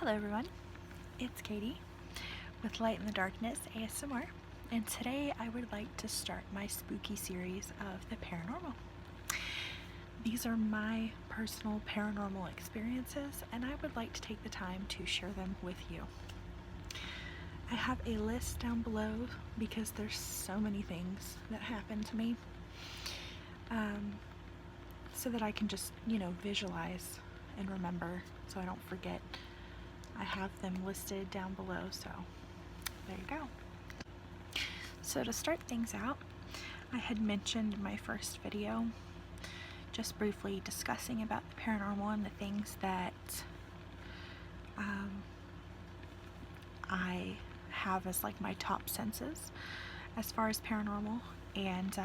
Hello everyone, it's Katie with Light in the Darkness ASMR, and today I would like to start my spooky series of the paranormal. These are my personal paranormal experiences, and I would like to take the time to share them with you. I have a list down below because there's so many things that happen to me, so that I can just, visualize and remember so I don't forget. I have them listed down below, so there you go. So to start things out, I had mentioned in my first video, just briefly discussing about the paranormal and the things that I have as like my top senses as far as paranormal, and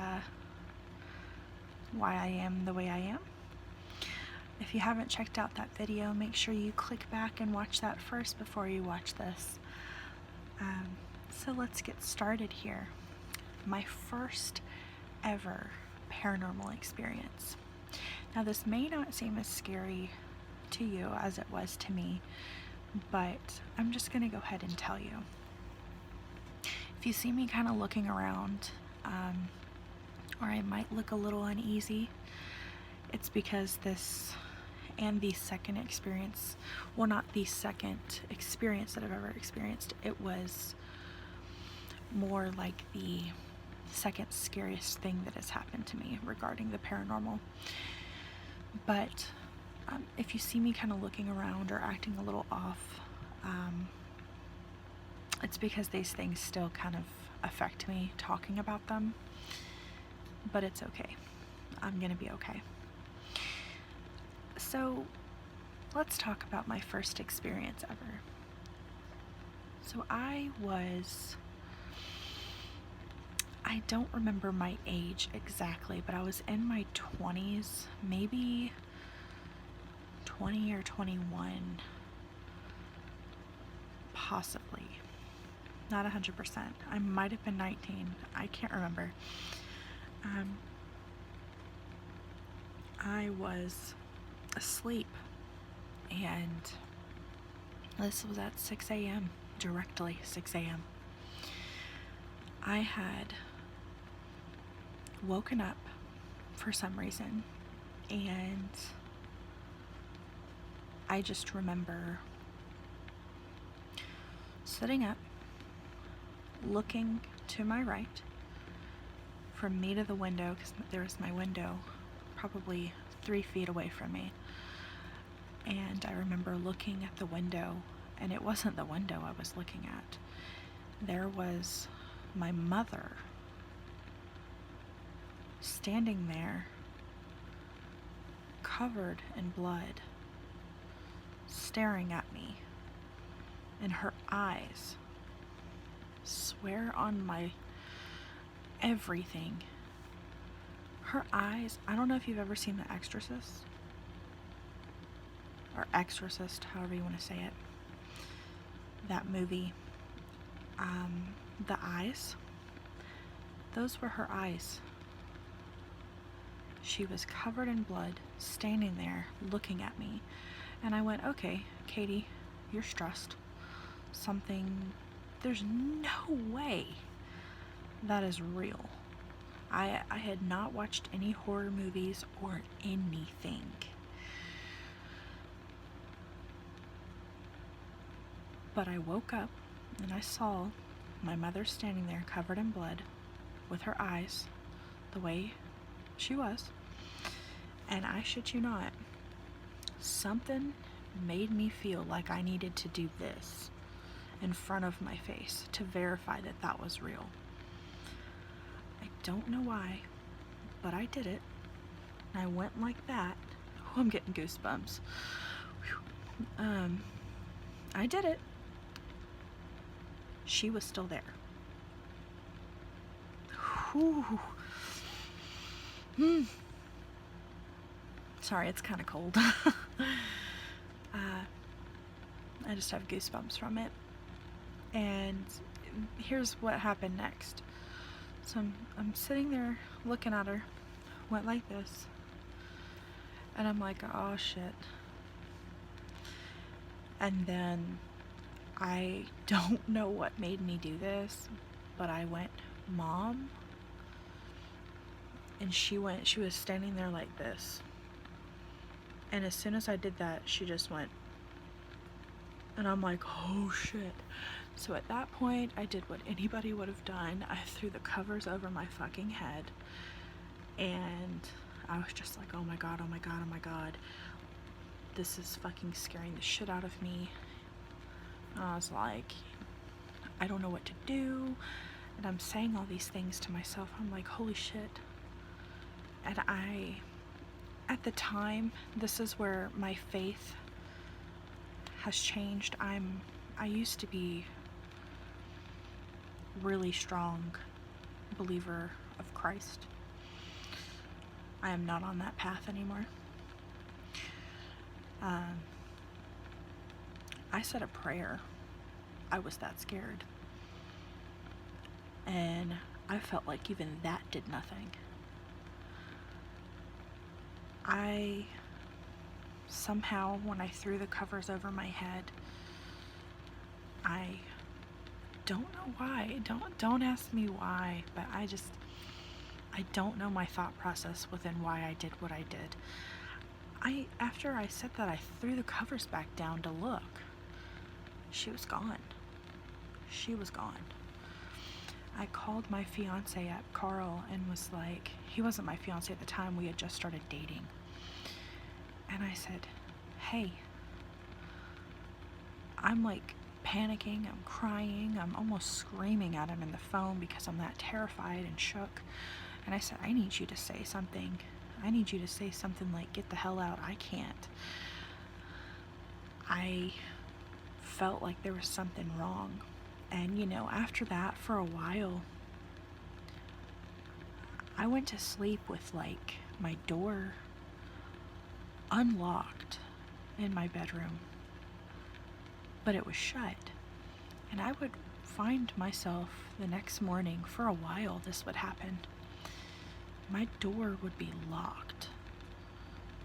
why I am the way I am. If you haven't checked out that video, make sure you click back and watch that first before you watch this. So let's get started here. My first ever paranormal experience. Now this may not seem as scary to you as it was to me, but I'm just going to go ahead and tell you. If you see me kind of looking around, or I might look a little uneasy, it's because this and the second experience, well, not the second experience that I've ever experienced, it was more like the second scariest thing that has happened to me regarding the paranormal. But if you see me kind of looking around or acting a little off, it's because these things still kind of affect me talking about them, but it's okay. I'm gonna be okay. So let's talk about my first experience ever. So I don't remember my age exactly, but I was in my 20s, maybe 20 or 21, possibly. Not 100%. I might have been 19. I can't remember. I was asleep, and this was at 6 a.m., directly 6 a.m. I had woken up for some reason, and I just remember sitting up, looking to my right, from me to the window, because there was my window probably 3 feet away from me. And I remember looking at the window, and it wasn't the window I was looking at. There was my mother standing there, covered in blood, staring at me. And her eyes, swear on my everything, her eyes, I don't know if you've ever seen The Exorcist, or Exorcist, however you want to say it, that movie. The eyes, those were her eyes. She was covered in blood, standing there, looking at me. And I went, okay, Katie, you're stressed. There's no way that is real. I had not watched any horror movies or anything. But I woke up and I saw my mother standing there covered in blood with her eyes the way she was. And I shit you not, something made me feel like I needed to do this in front of my face to verify that that was real. I don't know why, but I did it. I went like that. Oh, I'm getting goosebumps. I did it. She was still there. Whew. Sorry, it's kind of cold. I just have goosebumps from it. And here's what happened next. So I'm sitting there looking at her, went like this, and I'm like, oh shit. And then I don't know what made me do this, but I went, "Mom," and she was standing there like this. And as soon as I did that, she just went, and I'm like, oh shit. So at that point, I did what anybody would have done. I threw the covers over my fucking head, and I was just like, oh my god, oh my god, oh my god. This is fucking scaring the shit out of me. And I was like, I don't know what to do. And I'm saying all these things to myself. I'm like, holy shit. And at the time, this is where my faith has changed. I used to be really strong believer of Christ. I am not on that path anymore. I said a prayer. I was that scared. And I felt like even that did nothing. I somehow, when I threw the covers over my head, I don't know why. Don't ask me why, but I don't know my thought process within why I did what I did. After I said that, I threw the covers back down to look. She was gone. She was gone. I called my fiance up, Carl, and was like, he wasn't my fiance at the time, we had just started dating. And I said, hey, I'm like panicking, I'm crying, I'm almost screaming at him in the phone because I'm that terrified and shook. And I said, I need you to say something. I need you to say something like, get the hell out, I can't. I felt like there was something wrong. And after that, for a while, I went to sleep with like my door unlocked in my bedroom, but it was shut. And I would find myself the next morning, for a while this would happen, my door would be locked.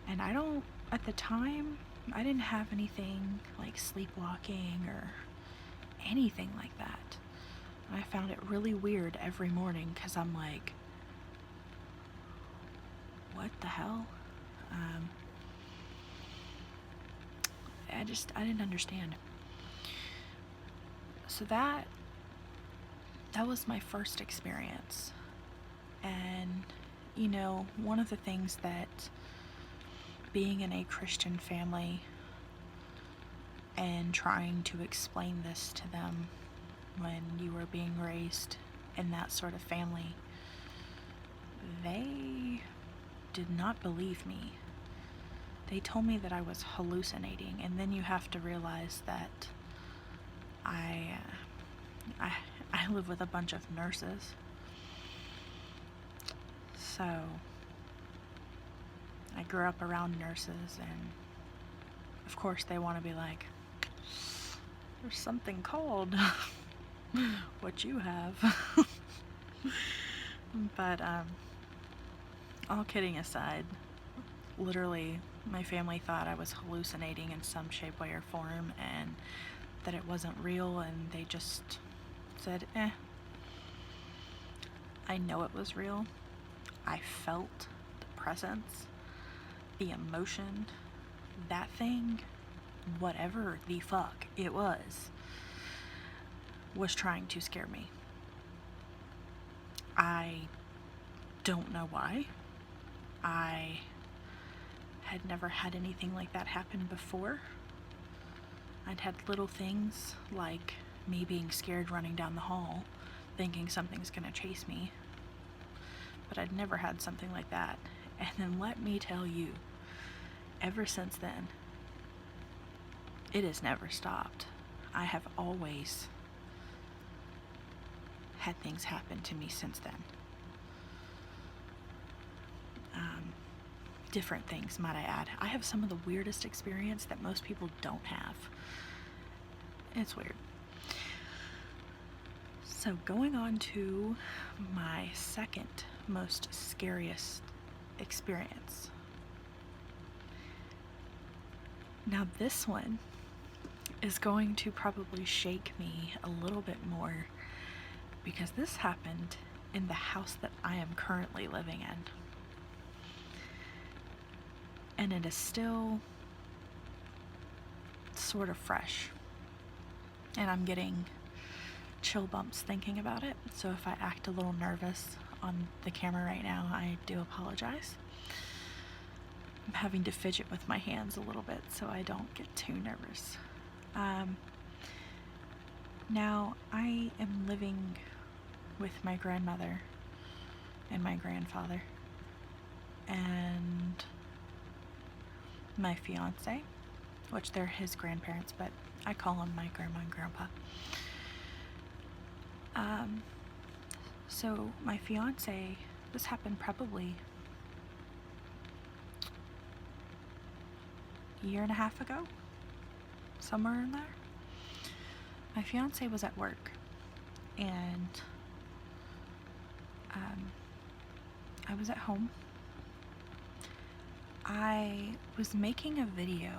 And at the time, I didn't have anything like sleepwalking or anything like that. And I found it really weird every morning because I'm like, what the hell? I didn't understand. So that was my first experience. And one of the things that being in a Christian family and trying to explain this to them when you were being raised in that sort of family, they did not believe me. They told me that I was hallucinating, and then you have to realize that I live with a bunch of nurses. So I grew up around nurses, and of course they want to be like, there's something called what you have. But all kidding aside, literally my family thought I was hallucinating in some shape, way, or form, and that it wasn't real, and they just said, I know it was real. I felt the presence, the emotion, that thing, whatever the fuck it was trying to scare me. I don't know why. I had never had anything like that happen before. I'd had little things like me being scared running down the hall, thinking something's gonna chase me, but I'd never had something like that. And then let me tell you, ever since then, it has never stopped. I have always had things happen to me since then. Different things, might I add. I have some of the weirdest experience that most people don't have. It's weird. So going on to my second most scariest experience. Now this one is going to probably shake me a little bit more, because this happened in the house that I am currently living in. And it is still sort of fresh. And I'm getting chill bumps thinking about it. So if I act a little nervous on the camera right now, I do apologize. I'm having to fidget with my hands a little bit so I don't get too nervous. Now, I am living with my grandmother and my grandfather and my fiance, which they're his grandparents, but I call them my grandma and grandpa. So my fiance, this happened probably a year and a half ago, somewhere in there. My fiance was at work, and I was at home. I was making a video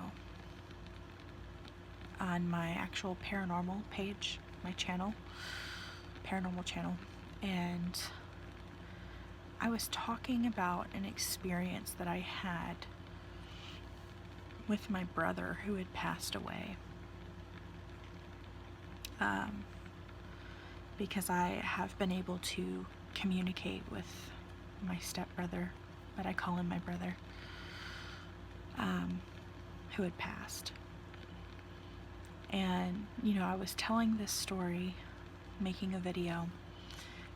on my actual paranormal page, my channel, paranormal channel, and I was talking about an experience that I had with my brother who had passed away. Because I have been able to communicate with my stepbrother, but I call him my brother, who had passed. And, you know, I was telling this story, making a video,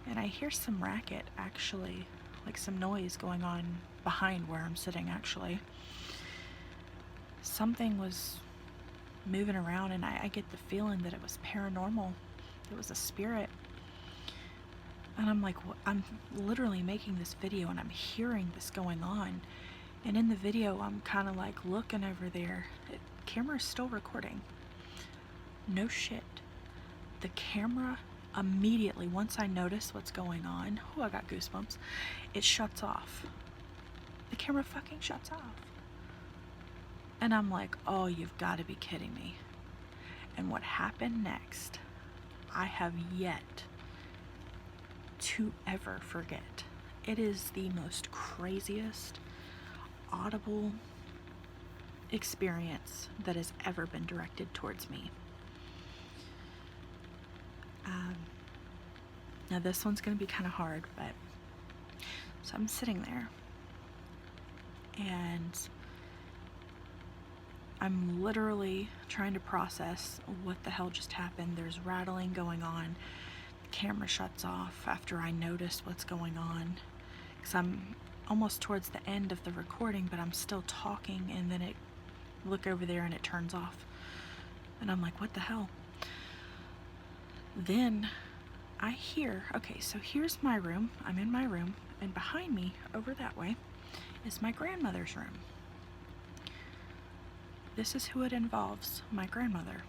and I hear some racket, actually, like some noise going on behind where I'm sitting, actually. Something was moving around, and I get the feeling that it was paranormal. It was a spirit. And I'm like, I'm literally making this video and I'm hearing this going on. And in the video, I'm kind of like looking over there. The camera's still recording. No shit. The camera immediately, once I notice what's going on, oh, I got goosebumps, it shuts off. The camera fucking shuts off. And I'm like, oh, you've got to be kidding me. And what happened next, I have yet to ever forget. It is the most craziest audible experience that has ever been directed towards me. Now this one's going to be kind of hard, but so I'm sitting there and I'm literally trying to process what the hell just happened. There's rattling going on. The camera shuts off after I notice what's going on, because I'm almost towards the end of the recording, but I'm still talking, and then it look over there and it turns off. And I'm like, what the hell? Then I hear, okay, so here's my room. I'm in my room, and behind me, over that way, is my grandmother's room. This is who it involves, my grandmother.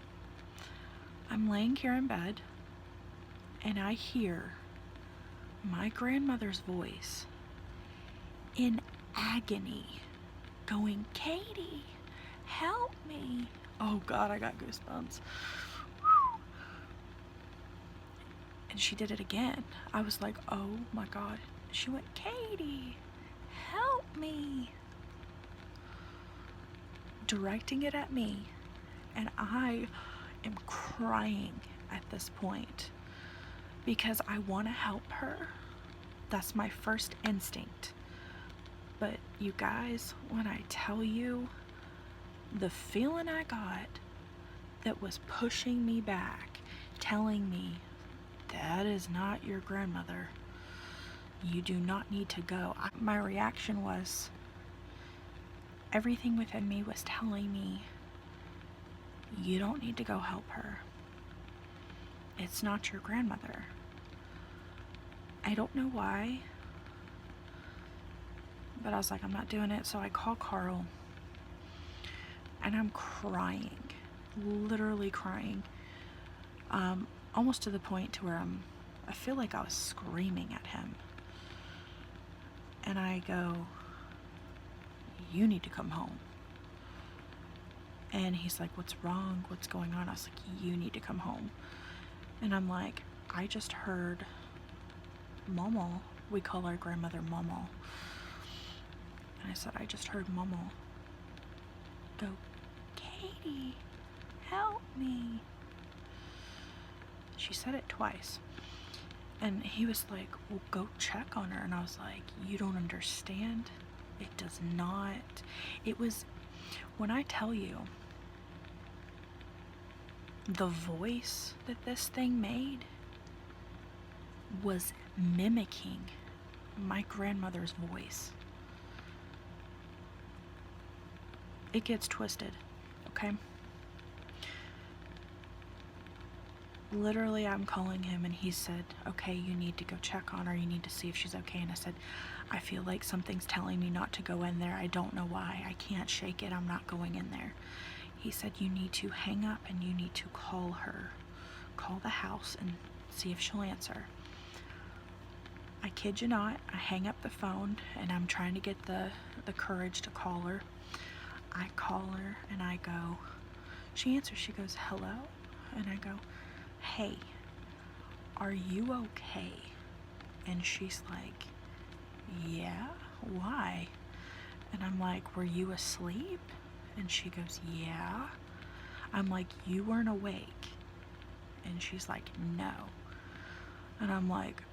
I'm laying here in bed, and I hear my grandmother's voice in agony going, Katie, help me. Oh God, I got goosebumps. And she did it again. I was like, oh my God. She went, Katie, help me. Directing it at me. And I am crying at this point because I want to help her. That's my first instinct. But you guys, when I tell you the feeling I got that was pushing me back, telling me, that is not your grandmother. You do not need to go. My reaction was, everything within me was telling me, you don't need to go help her. It's not your grandmother. I don't know why, but I was like, I'm not doing it. So I call Carl, and I'm crying, literally crying, almost to the point to where I feel like I was screaming at him. And I go, you need to come home. And he's like, what's wrong? What's going on? I was like, you need to come home. And I'm like, I just heard Momo. We call our grandmother Momo. And I said, I just heard Momo go, Katie, help me. She said it twice. And he was like, well, go check on her. And I was like, you don't understand. It does not. It was, when I tell you, the voice that this thing made was mimicking my grandmother's voice. It gets twisted, okay? Literally, I'm calling him and he said, okay, you need to go check on her. You need to see if she's okay. And I said, I feel like something's telling me not to go in there. I don't know why. I can't shake it. I'm not going in there. He said, you need to hang up and you need to call her. Call the house and see if she'll answer. I kid you not, I hang up the phone and I'm trying to get the courage to call her. I call her and I go, she answers, she goes, hello? And I go, hey, are you okay? And she's like, yeah, why? And I'm like, were you asleep? And she goes, yeah. I'm like, you weren't awake? And she's like, no. And I'm like,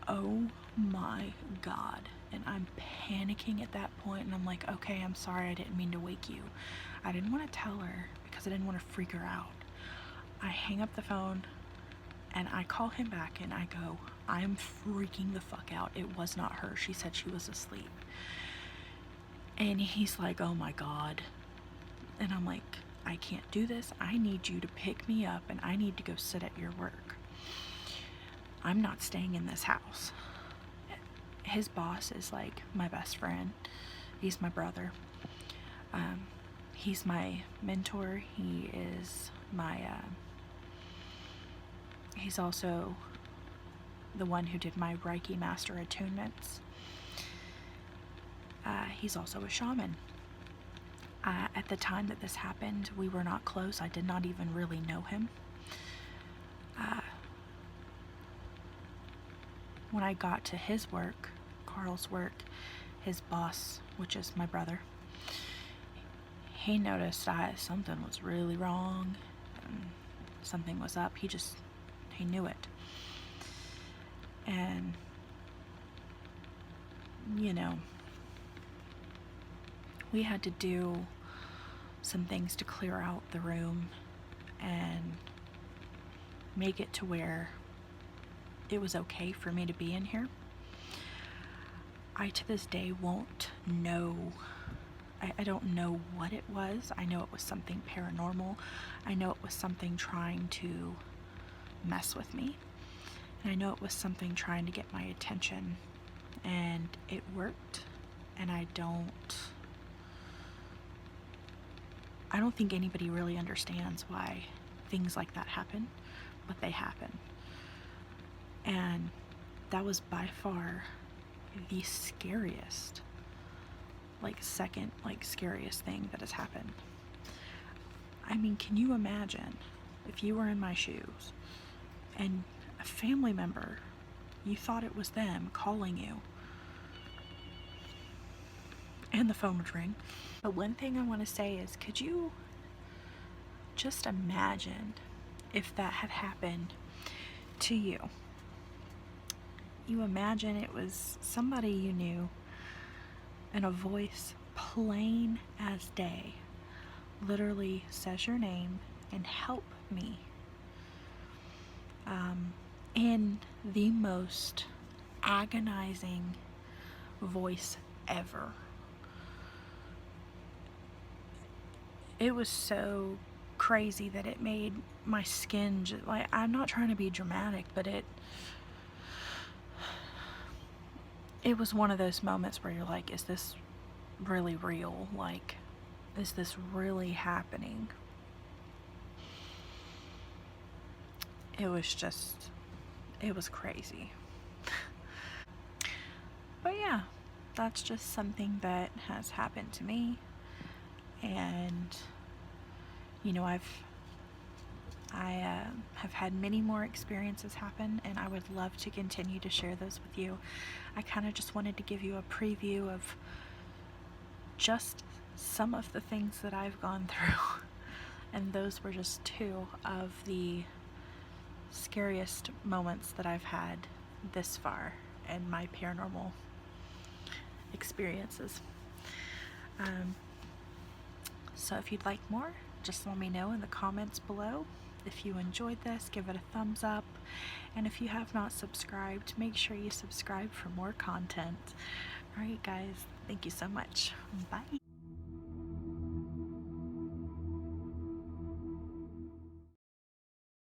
oh my God. And I'm panicking at that point, and I'm like, okay, I'm sorry, I didn't mean to wake you. I didn't want to tell her because I didn't want to freak her out. I hang up the phone and I call him back and I go, I'm freaking the fuck out. It was not her. She said she was asleep. And he's like, oh my God. And I'm like, I can't do this. I need you to pick me up and I need to go sit at your work. I'm not staying in this house. His boss is like my best friend. He's my brother. He's my mentor. He is my, he's also the one who did my Reiki Master attunements. He's also a shaman. At the time that this happened, we were not close. I did not even really know him. When I got to his work, Carl's work, his boss, which is my brother, he noticed something was really wrong and something was up. He knew it. And, you know, we had to do some things to clear out the room and make it to where it was okay for me to be in here. I to this day won't know. I don't know what it was. I know it was something paranormal. I know it was something trying to mess with me. And I know it was something trying to get my attention. And it worked. And I don't think anybody really understands why things like that happen, but they happen. And that was by far the scariest, second scariest thing that has happened. I mean, can you imagine if you were in my shoes and a family member, you thought it was them calling you and the phone would ring? But one thing I want to say is, could you just imagine if that had happened to you? You imagine it was somebody you knew and a voice plain as day literally says your name and help me, in the most agonizing voice ever. It was so crazy that it made my skin I'm not trying to be dramatic, but it was one of those moments where you're like, is this really real? Is this really happening? It was crazy. But yeah, that's just something that has happened to me, and You know, I have had many more experiences happen, and I would love to continue to share those with you. I kind of just wanted to give you a preview of just some of the things that I've gone through, and those were just two of the scariest moments that I've had this far in my paranormal experiences. So if you'd like more, just let me know in the comments below. If you enjoyed this, give it a thumbs up. And if you have not subscribed, make sure you subscribe for more content. Alright guys, thank you so much. Bye.